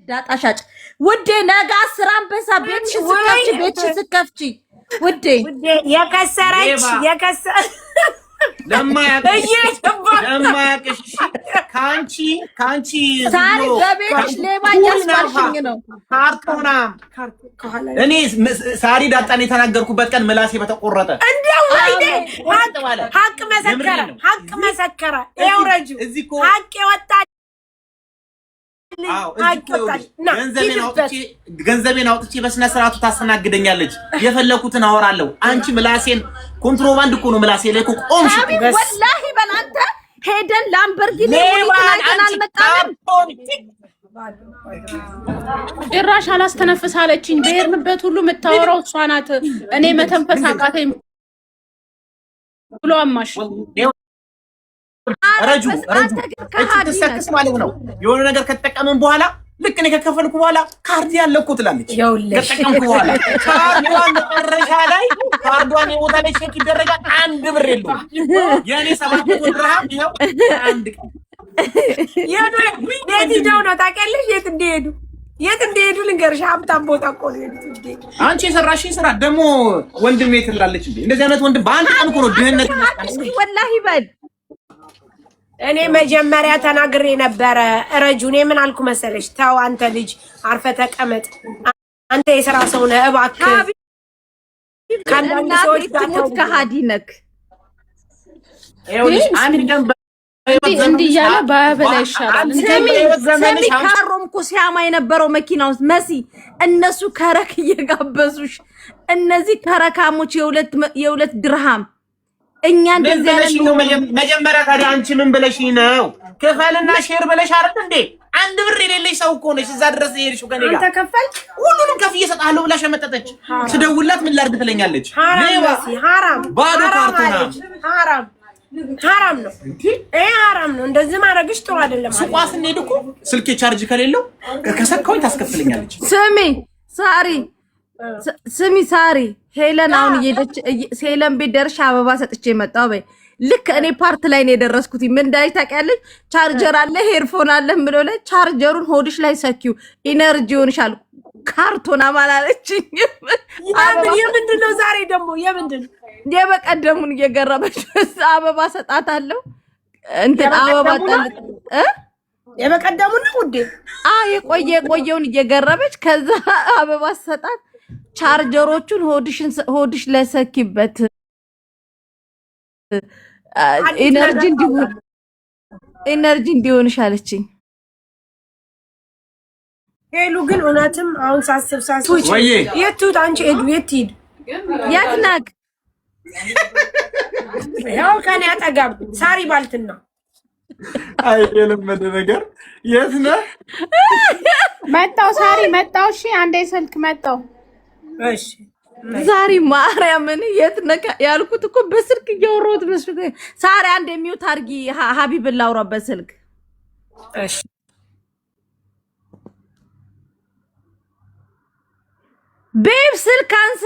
ዳጣ ሻጭ ውዴ ነገ 10 አንበሳ ቤትሽ ስከፍቺ ውዴ የከሰረች ለማያቅሽ ካንቺ ሳሪ በቤትሽ ሌባ እያስባልሽኝ ነው። ካርቶና እኔ ሳሪ ዳጣን የተናገርኩበት ቀን ምላሴ በተቆረጠ እንደው አይዴ ሀቅ መሰከረ ያውረጁ ሀቅ የወጣ ገንዘቤን አውጥቼ በስነ ስርዓቱ ታስተናግደኛለች። የፈለኩትን አወራለሁ። አንቺ ምላሴን ኮንትሮባንድ እኮ ነው ምላሴ ላይ እኮ ቆምሽ። ወላሂ በላንተ ሄደን ላምበርጊኒ አልመጣንም። ጭራሽ አላስተነፍስ አለችኝ። በሄድንበት ሁሉ የምታወራው እሷ ናት። እኔ መተንፈስ አቃተኝ ብሎ አማሽ ረጁ ተሰክስ ማለት ነው። የሆነ ነገር ከተጠቀመን በኋላ ልክ እኔ ከከፈልኩ በኋላ ካርድ ያለው እኮ ትላለች። ከተጠቀምኩ በኋላ ካርዷን መጨረሻ ላይ ካርዷን የቦታ ላይ ቼክ ይደረጋል። 1 ብር የለውም። የኔ 700 ድርሃም ይኸው 1 ቀን የት ሄደው ነው ታውቂያለሽ? የት እንደሄዱ ልንገርሽ። ሀብታም ቦታ እኮ ነው የሄዱት። አንቺ የሰራሽኝ ስራ ደግሞ ወንድሜ ትላለች እንዴ! እንደዚህ አይነት ወንድም በአንድ ቀን እኮ ነው ድህነት ወላሂ በል እኔ መጀመሪያ ተናግሬ ነበረ። ረጁ እኔ ምን አልኩ መሰለሽ? ተው አንተ ልጅ አርፈ ተቀመጥ፣ አንተ የሥራ ሰው ነህ እባክህ። ከአንዳንድ ሰዎች ጋር ከሃዲ ነክ ይኸውልሽ አንድ ቀን እንዲህ እያለ ባያበላ ይሻላል። ሰሚ ካሮም እኮ ሲያማ የነበረው መኪና ውስጥ መሲ እነሱ ከረክ እየጋበዙሽ እነዚህ ከረካሞች የሁለት ድርሃም እኛ እንደዚህ አይነት ነው። መጀመሪያ ታዲያ አንቺ ምን ብለሽ ነው? ክፈልና ሼር ብለሽ አይደል እንዴ? 1 ብር የሌለሽ ሰው እኮ ነሽ። እዛ ድረስ የሄድሽው ከኔ ጋር አንተ ከፈልክ ሁሉንም ከፍዬ እሰጥሃለሁ ብላ ሸመጠጠች። ስደውላት ምን ላድርግ ትለኛለች። ሐራም ባዶ ካርቶና ሐራም ነው። ሐራም ነው። እንደዚህ ማድረግሽ ጥሩ አይደለም። ሱቋ ስንሄድ እኮ ስልኬ ቻርጅ ከሌለው ከሰካውኝ ታስከፍለኛለች። ስሚ ሳሪ ሄለን አሁን ሄለን ቤት ደርሼ አበባ ሰጥቼ መጣሁ። በይ ልክ እኔ ፓርት ላይ ነው የደረስኩት። ምን እንዳይ ታውቂያለሽ? ቻርጀር አለ ሄርፎን አለ ብሎ ላይ ቻርጀሩን ሆድሽ ላይ ሰኪው ኢነርጂ ይሆንሻል። ካርቶና ማላለችኝ። የምንድን ነው ዛሬ ደግሞ የምንድን ነው? የበቀደሙን እየገረመች አበባ ሰጣታለሁ። እንትን አበባ ጠልጥ የበቀደሙን ነው ውዴ። የቆየውን እየገረመች ከዛ አበባ ሰጣት። ቻርጀሮቹን ሆድሽ ለሰኪበት ኢነርጂ እንዲሆንሽ አለችኝ። ሄሉ ግን እውነትም አሁን ሳስብ የት ትውጣ አንቺ? የት ሂድ? የት ነህ? ያው ከኔ አጠገብ ሳሪ ባልትና አይ የለመደ ነገር የት ነህ? መጣሁ ሳሪ መጣሁ። እሺ አንዴ ስልክ መጣሁ። እሺ ዛሬ ማርያምን የት ነህ ያልኩት እኮ በስልክ እያወራሁት መስሎኝ። ሳሪ አንዴ ሚውት አድርጊ፣ ሀቢብን ላውራበት ስልክ። እሺ ቤብ ስልክ አንሳ።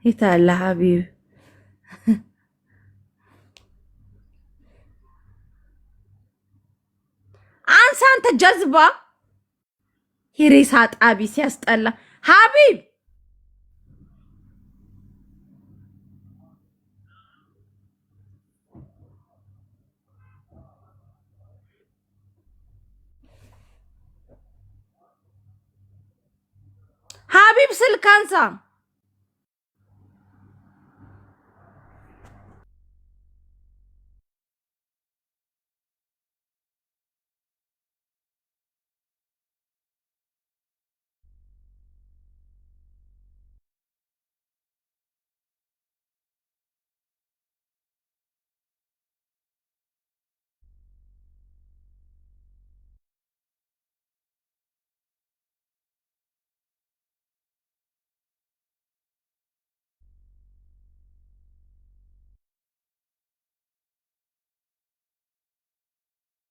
የታለ ሀቢብ? አንሳ አንተ ጀዝባ ሂሪሳ ጣቢ ሲያስጠላ። ሀቢብ ሀቢብ ስልክ አንሳ።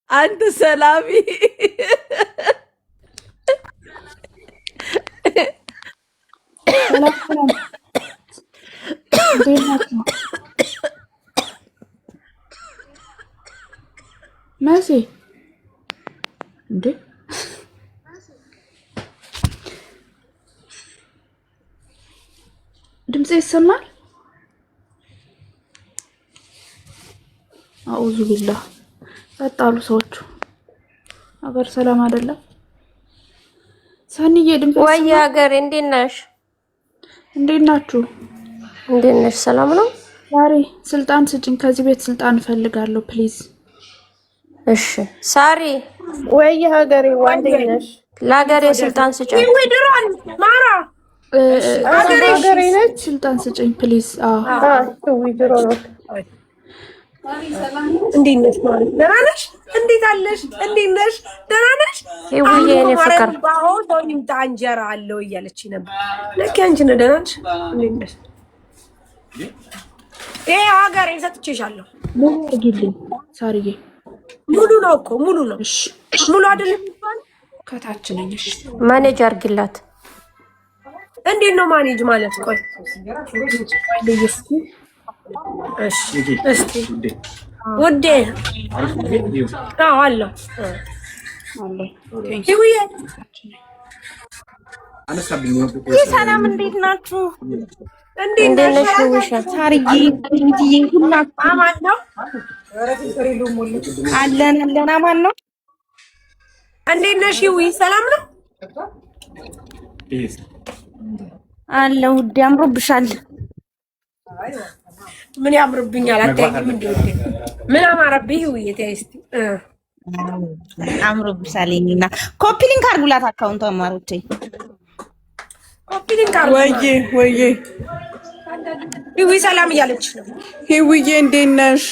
አንተ ሰላሚ መሲ እንዴ ድምጽ ይሰማል? አውዙ ቢላህ ተጣሉ ሰዎቹ። አገር ሰላም አይደለም። ሳንዬ ድምጽ ወይ ሀገር እንዴት ነሽ? እንዴት ናችሁ? እንዴት ነሽ? ሰላም ነው። ዛሬ ስልጣን ስጭኝ፣ ከዚህ ቤት ስልጣን እፈልጋለሁ ፕሊዝ። እሺ ሳሪ ወይ ሀገሬ እንዴት ነሽ? ለሀገሬ ስልጣን ስጭኝ። ወይ ድሮን ማራ ሀገሬ ነች። ስልጣን ስጭኝ ፕሊዝ። ወይ ድሮ ነው። እንዴት ነሽ ማለት ደህና ነሽ? እንዴት አለሽ? እንዴት ነሽ? ደህና ነሽ? ይውዬ እኔ ፍቅር ባሆን ወይም ታንጀራ አለው እያለች ነበር። ለካ አንቺ ነሽ። ደህና ነሽ? እንዴት ነሽ? ሀገሬ ሰጥቼሻለሁ። ሙሉ አድርጊልኝ ሳርዬ። ሙሉ ነው እኮ ሙሉ ነው። እሺ ሙሉ አይደለም ከታች ነኝ። እሺ ማኔጅ አድርጊላት። እንዴት ነው ማኔጅ ማለት? ቆይ እስቲ ውዴ አለው ሰላም እንዴት ናችሁ? እንዴት ነሽ ውሻ? ሳርዬ ሁላችሁ አማን ነው አለን አማን ነው። እንዴት ነሽ? ይውይ ሰላም ነው አለ ውዴ አምሮብሻል። ምን ያምርብኛል? አታይኝም እንዴ? ምን አማረብህ? ይውይ ተይስቲ አምሮብሻልና ኮፒ ሊንክ አድርጉላት አካውንቷ አማሮቼ። ኮፒ ሊንክ አድርጉ። ወይዬ ይውይ ሰላም እያለች ነው። ሂዊዬ እንዴት ነሽ?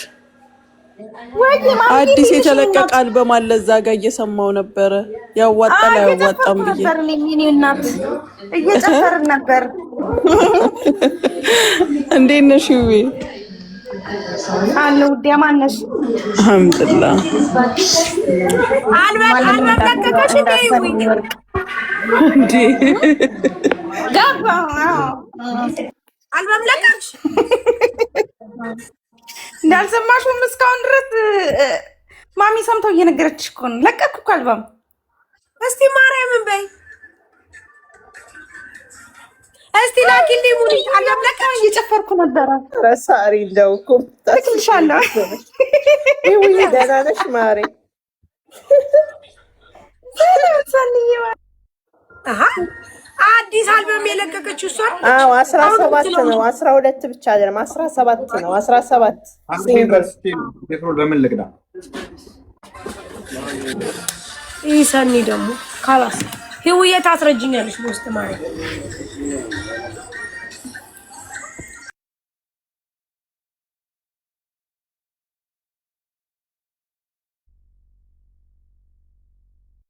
አዲስ የተለቀቀ አልበም አለ እዛ ጋር እየሰማው ነበረ። ያዋጣል አያዋጣም ብዬ እኔ እናት እየጨፈርን ነበር። እንዴት ነሽ ሂዊ? አለ ውዴ ማን ነሽ? አልሐምዱሊላህ። አልበም ለቀቀሽ እንዴ? ይውይ እንዴ ገባ አልበም ለቀቅሽ? እንዳልሰማሽም እስካሁን ድረስ ማሚ ሰምተው እየነገረችሽ እኮ ነው። ለቀቅኩ እኮ አልበም። እስቲ ማርያምን በይ እስቲ ላኪልኝ። ሙሉ አልበም ለቀቅሽ? እየጨፈርኩ ነበረ። ረሳሪ እንደውኩ ትክልሻለሁ። ሂዊ ደህና ነሽ ማሬ? አዲስ አልበም የለቀቀችው እሷ? አዎ 17 ነው። 12 ብቻ አይደለም 17 ነው። 17 ፔትሮል በምን ልቅዳ? ይህ ሰኒ ደግሞ ካላስ ህውዬ ታስረጅኛለሽ በውስጥ ማለት